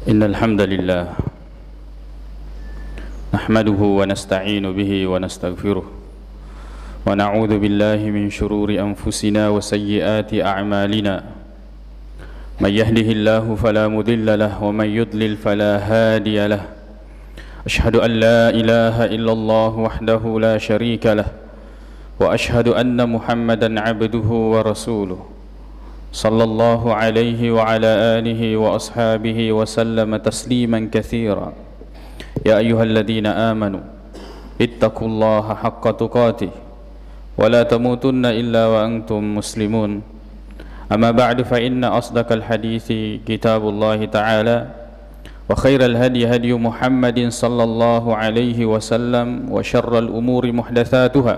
إن الحمد لله نحمده ونستعين به ونستغفره ونعوذ بالله من شرور أنفسنا وسيئات أعمالنا من يهده الله فلا مضل له ومن يضلل فلا هادي له أشهد أن لا إله إلا الله وحده لا شريك له وأشهد أن محمدا عبده ورسوله صلى الله عليه وعلى آله وأصحابه وسلم تسليما كثيرا يا أيها الذين آمنوا اتقوا الله حق تقاته ولا تموتن إلا وأنتم مسلمون أما بعد فإن أصدق الحديث كتاب الله تعالى وخير الهدي هدي محمد صلى الله عليه وسلم وشر الأمور محدثاتها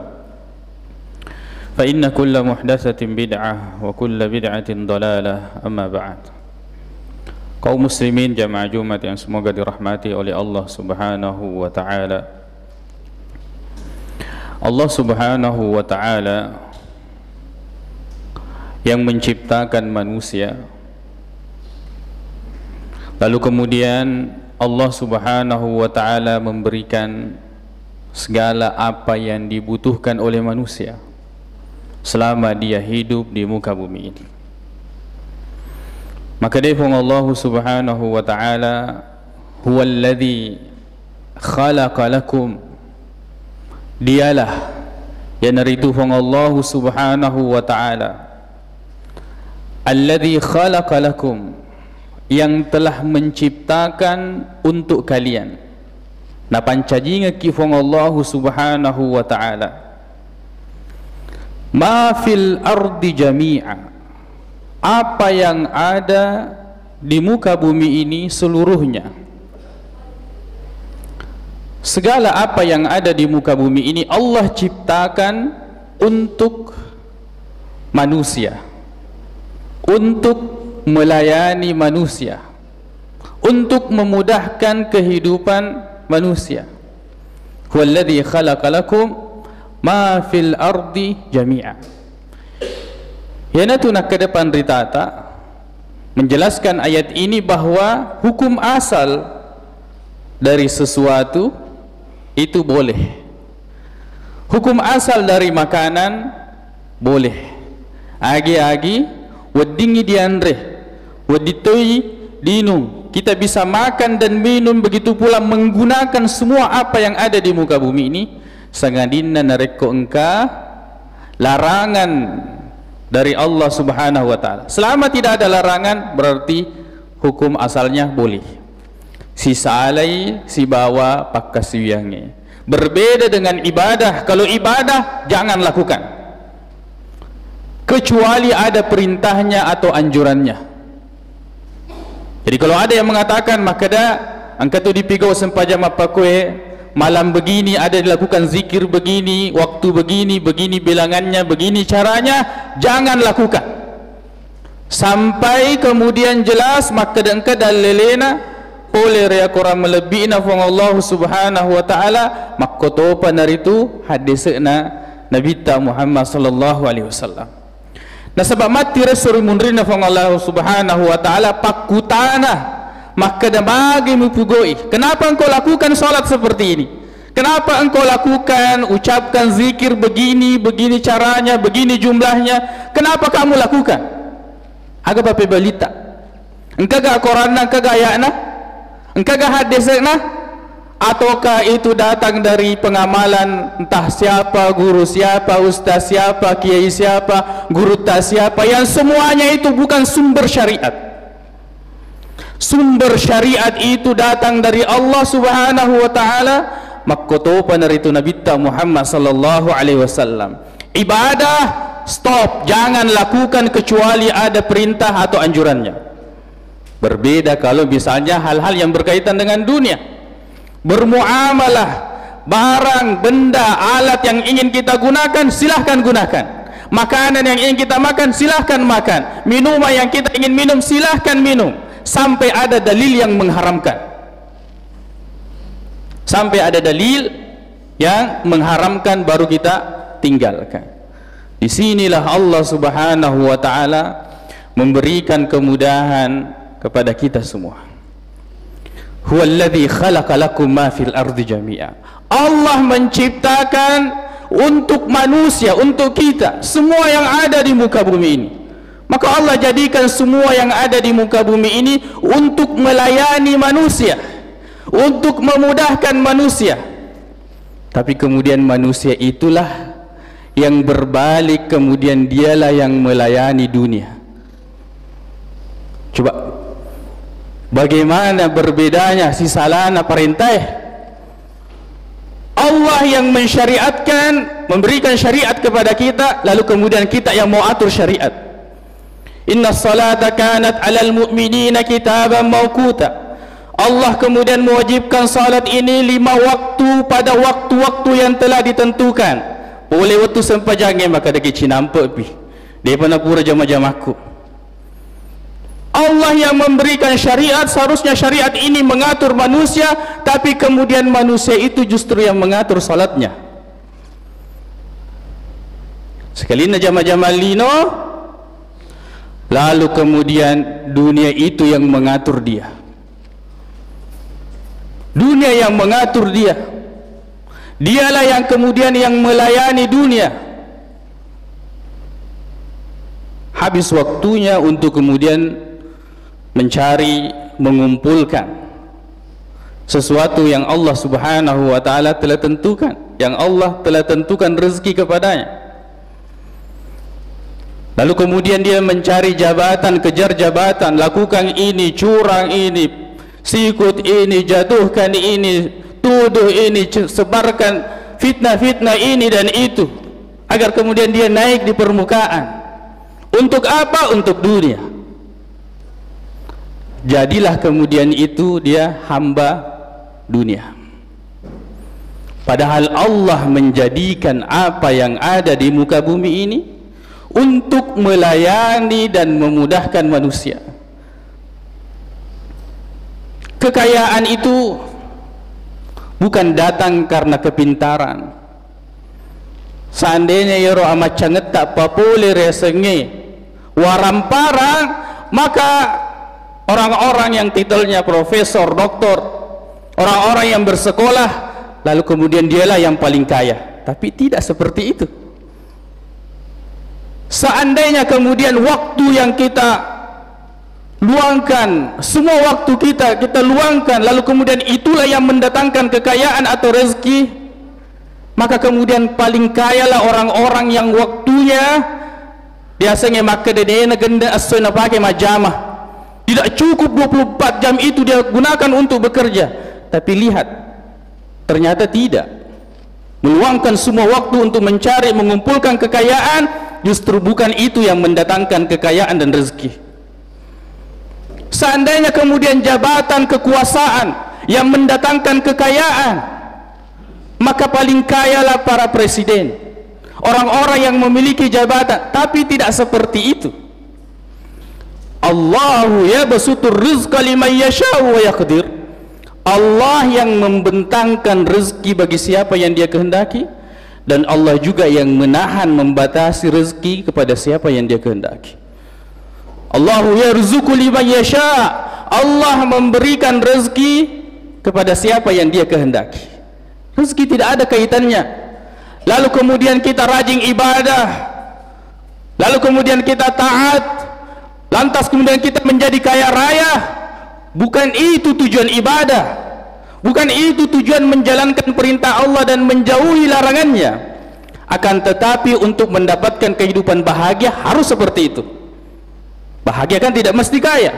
فإن كل محدثة بدعة وكل بدعة ضلالة أما بعد. Kaum muslimin jamaah Jumat yang semoga dirahmati oleh Allah Subhanahu wa taala. Allah Subhanahu wa taala yang menciptakan manusia, lalu kemudian Allah Subhanahu wa taala memberikan segala apa yang dibutuhkan oleh manusia selama dia hidup di muka bumi ini. Maka dia Allah Subhanahu wa taala huwallazi khalaqa lakum, dialah yang itu Allah Subhanahu wa taala alladzi khalaqa lakum, yang telah menciptakan untuk kalian. Na pancajinga ki Allah Subhanahu wa taala ma fil ardi jami'a, apa yang ada di muka bumi ini seluruhnya. Segala apa yang ada di muka bumi ini Allah ciptakan untuk manusia, untuk melayani manusia, untuk memudahkan kehidupan manusia. Huwallazi khalaqa lakum ma fil ardi jami'a. Yana tu nak ke depan ritata menjelaskan ayat ini bahwa hukum asal dari sesuatu itu boleh. Hukum asal dari makanan boleh. Agi-agi wadingi diandre, waditoi dinum. Kita bisa makan dan minum, begitu pula menggunakan semua apa yang ada di muka bumi ini. Sangadinna nareko engka larangan dari Allah Subhanahu wa taala. Selama tidak ada larangan berarti hukum asalnya boleh. Si salai si bawa pakasiyange. Berbeda dengan ibadah. Kalau ibadah jangan lakukan kecuali ada perintahnya atau anjurannya. Jadi kalau ada yang mengatakan makada angka tu dipigau sempajama pakue, malam begini ada dilakukan zikir begini, waktu begini, begini bilangannya, begini caranya, jangan lakukan sampai kemudian jelas maka dengka dalilena oleh rea korang melebihna fong Allah Subhanahu wa taala, maka topa naritu hadisna Nabi ta Muhammad sallallahu alaihi wasallam. Nah sebab mati rasul munrina fong Allah Subhanahu wa taala pakutana, maka dah bagi mupugoi. Kenapa engkau lakukan solat seperti ini? Kenapa engkau lakukan, ucapkan zikir begini, begini caranya, begini jumlahnya? Kenapa kamu lakukan? Aga bape balita. Engkau gak Quranna, engkau gak ayatna, engkau gak hadisna, ataukah itu datang dari pengamalan entah siapa, guru siapa, ustaz siapa, kiai siapa, guru tak siapa, yang semuanya itu bukan sumber syariat. Sumber syariat itu datang dari Allah Subhanahu wa taala, makkoto panaritu Nabi Muhammad sallallahu alaihi wasallam. Ibadah stop, jangan lakukan kecuali ada perintah atau anjurannya. Berbeda kalau misalnya hal-hal yang berkaitan dengan dunia, bermuamalah, barang, benda, alat yang ingin kita gunakan silahkan gunakan, makanan yang ingin kita makan silahkan makan, minuman yang kita ingin minum silahkan minum, sampai ada dalil yang mengharamkan. Sampai ada dalil yang mengharamkan baru kita tinggalkan. Di sinilah Allah Subhanahu wa taala memberikan kemudahan kepada kita semua. Huwallazi khalaqa lakum ma fil ardi jami'a. Allah menciptakan untuk manusia, untuk kita, semua yang ada di muka bumi ini. Maka Allah jadikan semua yang ada di muka bumi ini untuk melayani manusia, untuk memudahkan manusia. Tapi kemudian manusia itulah yang berbalik, kemudian dialah yang melayani dunia. Coba bagaimana berbedanya si salana perintah? Allah yang mensyariatkan, memberikan syariat kepada kita, lalu kemudian kita yang mau atur syariat. Inna salata kanat alal mu'minina kitaban mawquta. Allah kemudian mewajibkan salat ini 5 waktu pada waktu-waktu yang telah ditentukan. Boleh waktu sampai jangan maka daki cinampak pi. Dia pernah pura jama-jamaku. Allah yang memberikan syariat, seharusnya syariat ini mengatur manusia, tapi kemudian manusia itu justru yang mengatur salatnya. Sekali na jama-jama lino, lalu kemudian dunia itu yang mengatur dia. Dunia yang mengatur dia. Dialah yang kemudian yang melayani dunia. Habis waktunya untuk kemudian mencari, mengumpulkan sesuatu yang Allah Subhanahu wa ta'ala telah tentukan, yang Allah telah tentukan rezeki kepadanya. Lalu kemudian dia mencari jabatan, kejar jabatan, lakukan ini, curang ini, sikut ini, jatuhkan ini, tuduh ini, sebarkan fitnah-fitnah ini dan itu, agar kemudian dia naik di permukaan. Untuk apa? Untuk dunia. Jadilah kemudian itu dia hamba dunia. Padahal Allah menjadikan apa yang ada di muka bumi ini untuk melayani dan memudahkan manusia. Kekayaan itu bukan datang karena kepintaran. Seandainya yoro amat canget tak populer ya senge waramparang, maka orang-orang yang titelnya profesor, doktor, orang-orang yang bersekolah, lalu kemudian dialah yang paling kaya. Tapi tidak seperti itu. Seandainya kemudian waktu yang kita luangkan, semua waktu kita luangkan, lalu kemudian itulah yang mendatangkan kekayaan atau rezeki, maka kemudian paling kayalah orang-orang yang waktunya biasanya maka dedena genda asona pakai majamah. Tidak cukup 24 jam itu dia gunakan untuk bekerja. Tapi lihat, ternyata tidak. Meluangkan semua waktu untuk mencari, mengumpulkan kekayaan, justru bukan itu yang mendatangkan kekayaan dan rezeki. Seandainya kemudian jabatan kekuasaan yang mendatangkan kekayaan, maka paling kayalah para presiden, orang-orang yang memiliki jabatan. Tapi tidak seperti itu. Allahu yabsutur rizqa liman yasha'u wa yaqdir. Allah yang membentangkan rezeki bagi siapa yang dia kehendaki, dan Allah juga yang menahan, membatasi rezeki kepada siapa yang dia kehendaki. Allahu yarzuqu liman yasha'. Allah memberikan rezeki kepada siapa yang dia kehendaki. Rezeki tidak ada kaitannya. Lalu kemudian kita rajin ibadah, lalu kemudian kita taat, lantas kemudian kita menjadi kaya raya. Bukan itu tujuan ibadah, bukan itu tujuan menjalankan perintah Allah dan menjauhi larangannya. Akan tetapi untuk mendapatkan kehidupan bahagia harus seperti itu. Bahagia kan tidak mesti kaya.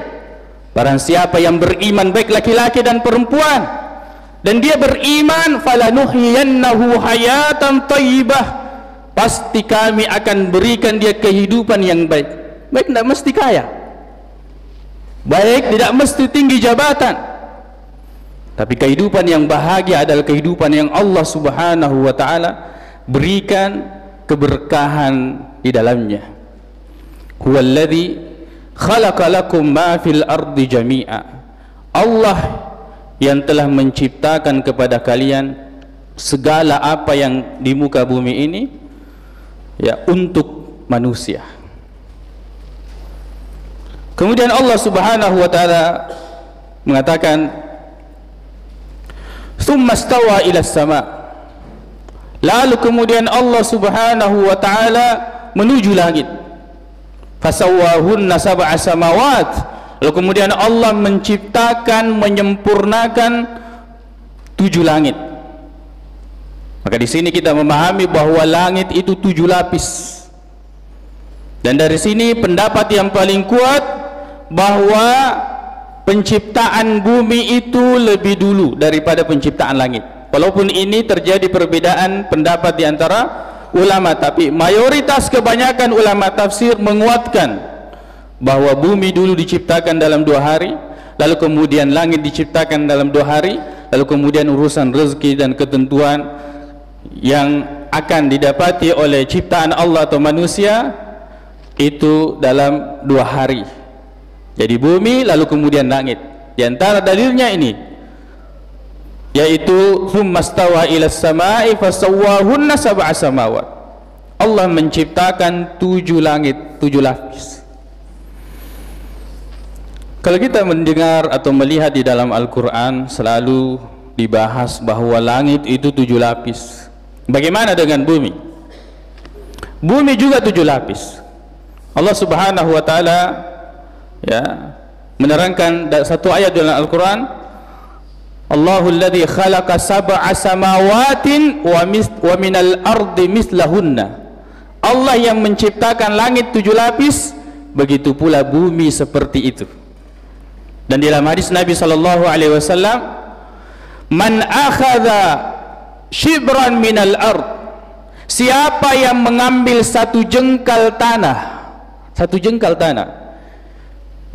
Barang siapa yang beriman, baik laki-laki dan perempuan, dan dia beriman, falanuhyiyannahu hayatan thayyibah, pasti kami akan berikan dia kehidupan yang baik. Baik tidak mesti kaya, baik tidak mesti tinggi jabatan, tapi kehidupan yang bahagia adalah kehidupan yang Allah Subhanahu wa ta'ala berikan keberkahan di dalamnya. Huwallazi khalaqa lakum ma fil ardi jami'a. Allah yang telah menciptakan kepada kalian segala apa yang di muka bumi ini, ya, untuk manusia. Kemudian Allah Subhanahu wa ta'ala mengatakan thumma stawa ila sama. Lalu kemudian Allah Subhanahu wa taala menuju langit. Fasawwahunna sab'a samawat. Lalu kemudian Allah menciptakan, menyempurnakan 7 langit. Maka di sini kita memahami bahwa langit itu 7 lapis. Dan dari sini pendapat yang paling kuat bahwa penciptaan bumi itu lebih dulu daripada penciptaan langit. Walaupun ini terjadi perbedaan pendapat di antara ulama, tapi mayoritas kebanyakan ulama tafsir menguatkan bahwa bumi dulu diciptakan dalam 2 hari, lalu kemudian langit diciptakan dalam 2 hari, lalu kemudian urusan rezeki dan ketentuan yang akan didapati oleh ciptaan Allah atau manusia itu dalam 2 hari. Jadi bumi lalu kemudian langit. Di antara dalilnya ini, yaitu thumma stawa ila samai fasawwahunna sab'a samawat. Allah menciptakan 7 langit, 7 lapis. Kalau kita mendengar atau melihat di dalam Al-Quran, selalu dibahas bahwa langit itu 7 lapis. Bagaimana dengan bumi? Bumi juga 7 lapis. Allah Subhanahu wa taala menerangkan satu ayat dalam Al-Quran, Allahul ladzi khalaqa sab'a samawatin wa minal ardi mislahunna. Allah yang menciptakan langit 7 lapis, begitu pula bumi seperti itu. Dan dalam hadis Nabi sallallahu alaihi wasallam, man akhadha shibran minal ard, siapa yang mengambil 1 jengkal tanah, 1 jengkal tanah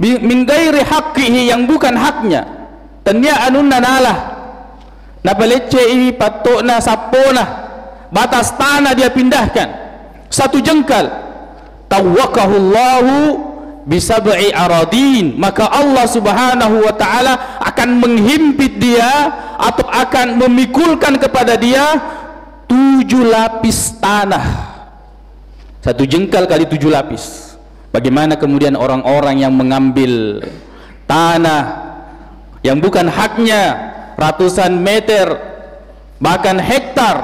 min ghairi haqqihi, yang bukan haknya, tanya anunna nalah napalece ini patokna sapona, batas tanah dia pindahkan 1 jengkal, tawakahullahu bisab'i aradin, maka Allah Subhanahu wa taala akan menghimpit dia atau akan memikulkan kepada dia 7 lapis tanah. 1 jengkal kali 7 lapis. Bagaimana kemudian orang-orang yang mengambil tanah yang bukan haknya, ratusan meter bahkan hektar,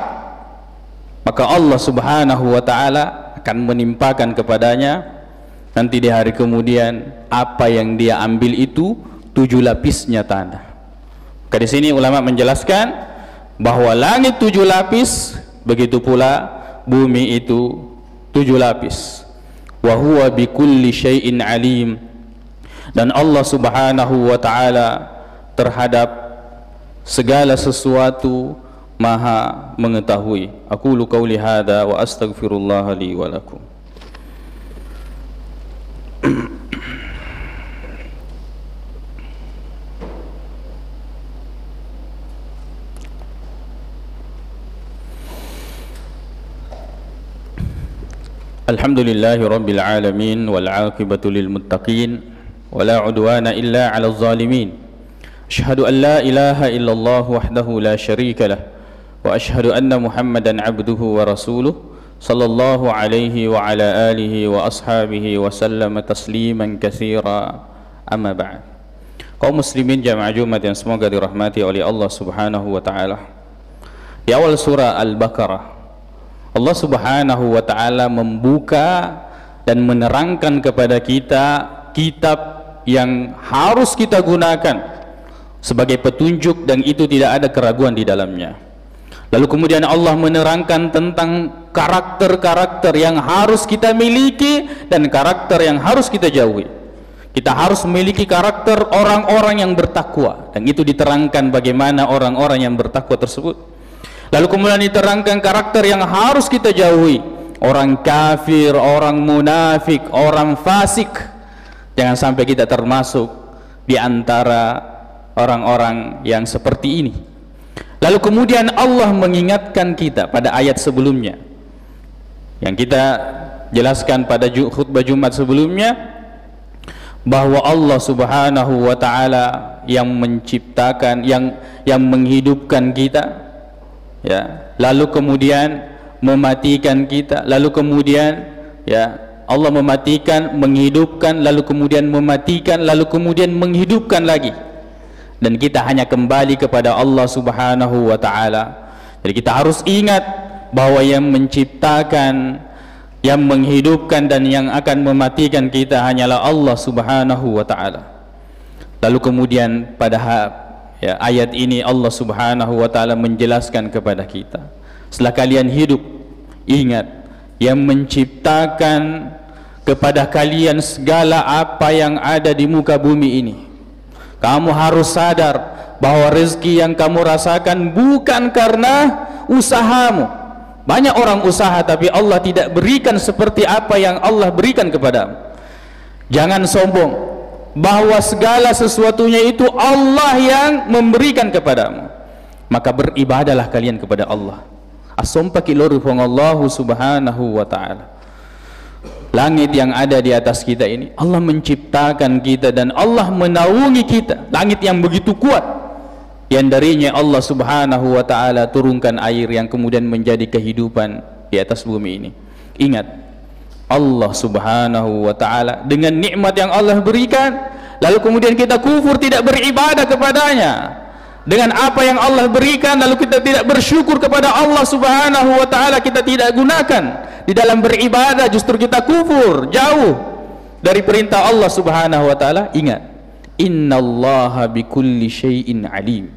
maka Allah Subhanahu wa taala akan menimpakan kepadanya nanti di hari kemudian apa yang dia ambil itu 7 lapisnya tanah. Maka di sini ulama menjelaskan bahwa langit 7 lapis, begitu pula bumi itu 7 lapis. Wa huwa bikulli syai'in alim, dan Allah Subhanahu wa taala terhadap segala sesuatu maha mengetahui. Aqulu qauli hadza wa astaghfirullah li wa lakum. Alhamdulillahi rabbil alamin wal aqibatu lil muttaqin wala udwana illa 'alal zalimin. Asyhadu an la ilaha illallah wahdahu la syarika lah wa asyhadu anna Muhammadan 'abduhu wa rasuluh sallallahu alaihi wa ala alihi wa ashabihi wa sallama tasliman katsira. Amma ba'd. Kaum muslimin jamaah Jumat yang semoga dirahmati oleh Allah Subhanahu wa taala. Di awal surah Al-Baqarah, Allah Subhanahu wa taala membuka dan menerangkan kepada kita kitab yang harus kita gunakan sebagai petunjuk, dan itu tidak ada keraguan di dalamnya. Lalu kemudian Allah menerangkan tentang karakter-karakter yang harus kita miliki dan karakter yang harus kita jauhi. Kita harus memiliki karakter orang-orang yang bertakwa, dan itu diterangkan bagaimana orang-orang yang bertakwa tersebut. Lalu kemudian diterangkan karakter yang harus kita jauhi, orang kafir, orang munafik, orang fasik. Jangan sampai kita termasuk di antara orang-orang yang seperti ini. Lalu kemudian Allah mengingatkan kita pada ayat sebelumnya yang kita jelaskan pada khutbah Jumat sebelumnya, bahwa Allah Subhanahu wa taala yang menciptakan, yang menghidupkan kita, lalu kemudian mematikan kita, lalu kemudian Allah mematikan, menghidupkan, lalu kemudian mematikan, lalu kemudian menghidupkan lagi. dan kita hanya kembali kepada Allah Subhanahu wa taala. Jadi kita harus ingat bahwa yang menciptakan, yang menghidupkan dan yang akan mematikan kita hanyalah Allah Subhanahu wa taala. Lalu kemudian pada ayat ini Allah Subhanahu wa taala menjelaskan kepada kita, setelah kalian hidup, ingat yang menciptakan kepada kalian segala apa yang ada di muka bumi ini. Kamu harus sadar bahwa rezeki yang kamu rasakan bukan karena usahamu. Banyak orang usaha tapi Allah tidak berikan seperti apa yang Allah berikan kepadamu. Jangan sombong bahwa segala sesuatunya itu Allah yang memberikan kepadamu. Maka beribadalah kalian kepada Allah. Asompa kilori fong Allah Subhanahu wa taala. Langit yang ada di atas kita ini, Allah menciptakan kita dan Allah menaungi kita. Langit yang begitu kuat, yang darinya Allah Subhanahu wa taala turunkan air yang kemudian menjadi kehidupan di atas bumi ini. Ingat, Allah Subhanahu wa taala dengan nikmat yang Allah berikan, lalu kemudian kita kufur, tidak beribadah kepadanya. Dengan apa yang Allah berikan lalu kita tidak bersyukur kepada Allah Subhanahu wa taala, kita tidak gunakan di dalam beribadah, justru kita kufur, jauh dari perintah Allah Subhanahu wa taala. Ingat, innallaha bikulli syai'in alim.